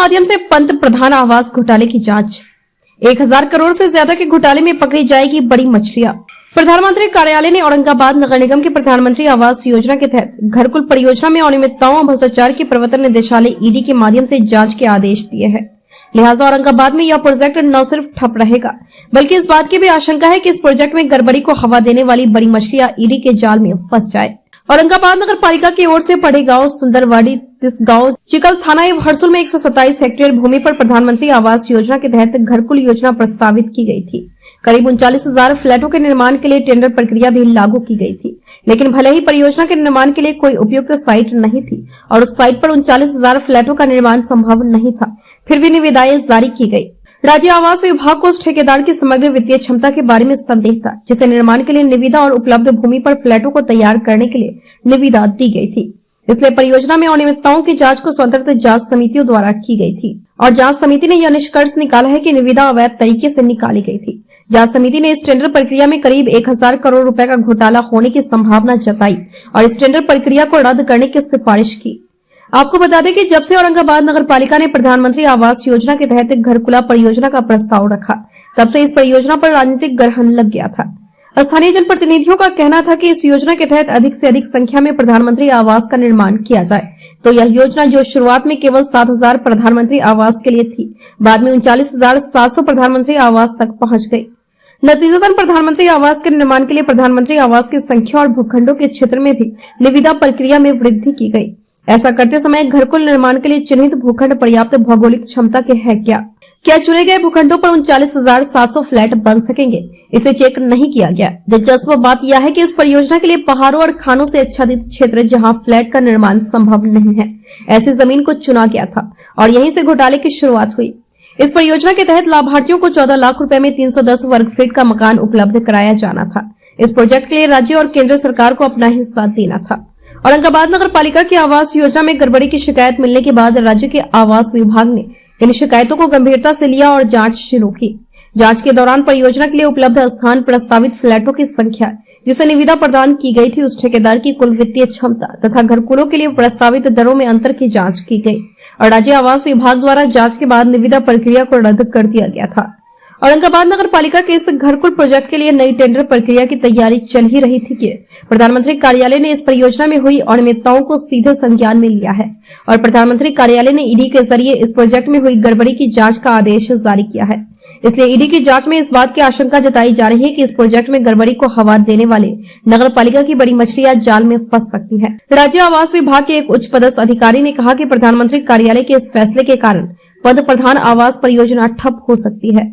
माध्यम से पंत प्रधान आवास घोटाले की जांच। 1000 करोड़ से ज्यादा के घोटाले में पकड़ी जाएगी बड़ी मछलियां। प्रधानमंत्री कार्यालय ने औरंगाबाद नगर निगम की प्रधानमंत्री आवास योजना के तहत घरकुल परियोजना में अनियमितताओं और भ्रष्टाचार की प्रवर्तन निदेशालय ईडी के माध्यम से जांच के आदेश दिए हैं। लिहाजा औरंगाबाद में यह प्रोजेक्ट न सिर्फ ठप रहेगा, बल्कि इस बात की भी आशंका है कि इस प्रोजेक्ट में गड़बड़ी को हवा देने वाली बड़ी मछलियां ईडी के जाल में फंस जाए। औरंगाबाद नगर पालिका की ओर से पड़े गांव सुंदरवाड़ी, गांव चिकल थाना एवं हरसुल में 127 हेक्टेयर भूमि पर प्रधानमंत्री आवास योजना के तहत घरकुल योजना प्रस्तावित की गई थी। करीब 39,000 फ्लैटों के निर्माण के लिए टेंडर प्रक्रिया भी लागू की गई थी, लेकिन भले ही परियोजना के निर्माण के लिए कोई उपयुक्त साइट नहीं थी और उस साइट पर 39,000 फ्लैटों का निर्माण संभव नहीं था, फिर भी निविदाएं जारी की गई। राज्य आवास विभाग को उस ठेकेदार की समग्र वित्तीय क्षमता के बारे में संदेह था, जिसे निर्माण के लिए निविदा और उपलब्ध भूमि पर फ्लैटों को तैयार करने के लिए निविदा दी गई थी। इसलिए परियोजना में अनियमितताओं की जांच को स्वतंत्र जांच समितियों द्वारा की गई थी और जांच समिति ने यह निष्कर्ष निकाला है कि निविदा अवैध तरीके से निकाली गई थी। जांच समिति ने इस टेंडर प्रक्रिया में करीब 1000 करोड़ रुपए का घोटाला होने की संभावना जताई और इस टेंडर प्रक्रिया को रद्द करने की सिफारिश की। आपको बता दें कि जब से औरंगाबाद नगर पालिका ने प्रधानमंत्री आवास योजना के तहत घरकुला परियोजना का प्रस्ताव रखा, तब से इस परियोजना पर राजनीतिक ग्रहण लग गया था। स्थानीय जनप्रतिनिधियों का कहना था कि इस योजना के तहत अधिक से अधिक संख्या में प्रधानमंत्री आवास का निर्माण किया जाए, तो यह योजना जो शुरुआत में केवल 7,000 प्रधानमंत्री आवास के लिए थी, बाद में 39,700 प्रधानमंत्री आवास तक पहुंच गई। नतीजतन प्रधानमंत्री आवास के निर्माण के लिए प्रधानमंत्री आवास की संख्या और भूखंडों के क्षेत्र में भी निविदा प्रक्रिया में वृद्धि की गई। ऐसा करते समय घरकुल निर्माण के लिए चिन्हित भूखंड पर्याप्त भौगोलिक क्षमता के हैं क्या चुने गए भूखंडों पर 39,700 फ्लैट बन सकेंगे, इसे चेक नहीं किया गया। दिलचस्प बात यह है कि इस परियोजना के लिए पहाड़ों और खानों से आच्छादित क्षेत्र जहां फ्लैट का निर्माण संभव नहीं है, ऐसी जमीन को चुना गया था और यहीं से घोटाले की शुरुआत हुई। इस परियोजना के तहत लाभार्थियों को 14 लाख रुपए में 310 वर्ग फीट का मकान उपलब्ध कराया जाना था। इस प्रोजेक्ट के लिए राज्य और केंद्र सरकार को अपना हिस्सा देना था। औरंगाबाद नगर पालिका की आवास योजना में गड़बड़ी की शिकायत मिलने के बाद राज्य के आवास विभाग ने इन शिकायतों को गंभीरता से लिया और जांच शुरू की। जांच के दौरान परियोजना के लिए उपलब्ध स्थान, प्रस्तावित फ्लैटों की संख्या, जिसे निविदा प्रदान की गई थी, उस ठेकेदार की कुल वित्तीय क्षमता तथा घरकुलों के लिए प्रस्तावित दरों में अंतर की जांच की गई और राज्य आवास विभाग द्वारा जांच के बाद निविदा प्रक्रिया को रद्द कर दिया गया था। औरंगाबाद नगर पालिका के इस घरकुल प्रोजेक्ट के लिए नई टेंडर प्रक्रिया की तैयारी चल ही रही थी कि प्रधानमंत्री कार्यालय ने इस परियोजना में हुई अनियमितताओं को सीधे संज्ञान में लिया है और प्रधानमंत्री कार्यालय ने ईडी के जरिए इस प्रोजेक्ट में हुई गड़बड़ी की जांच का आदेश जारी किया है। इसलिए ईडी की जांच में इस बात की आशंका जताई जा रही है कि इस प्रोजेक्ट में गड़बड़ी को हवा देने वाले नगर पालिका की बड़ी मछलियां जाल में फंस सकती है। राज्य आवास विभाग के एक उच्च पदस्थ अधिकारी ने कहा कि प्रधानमंत्री कार्यालय के इस फैसले के कारण पंत प्रधान आवास परियोजना ठप हो सकती है।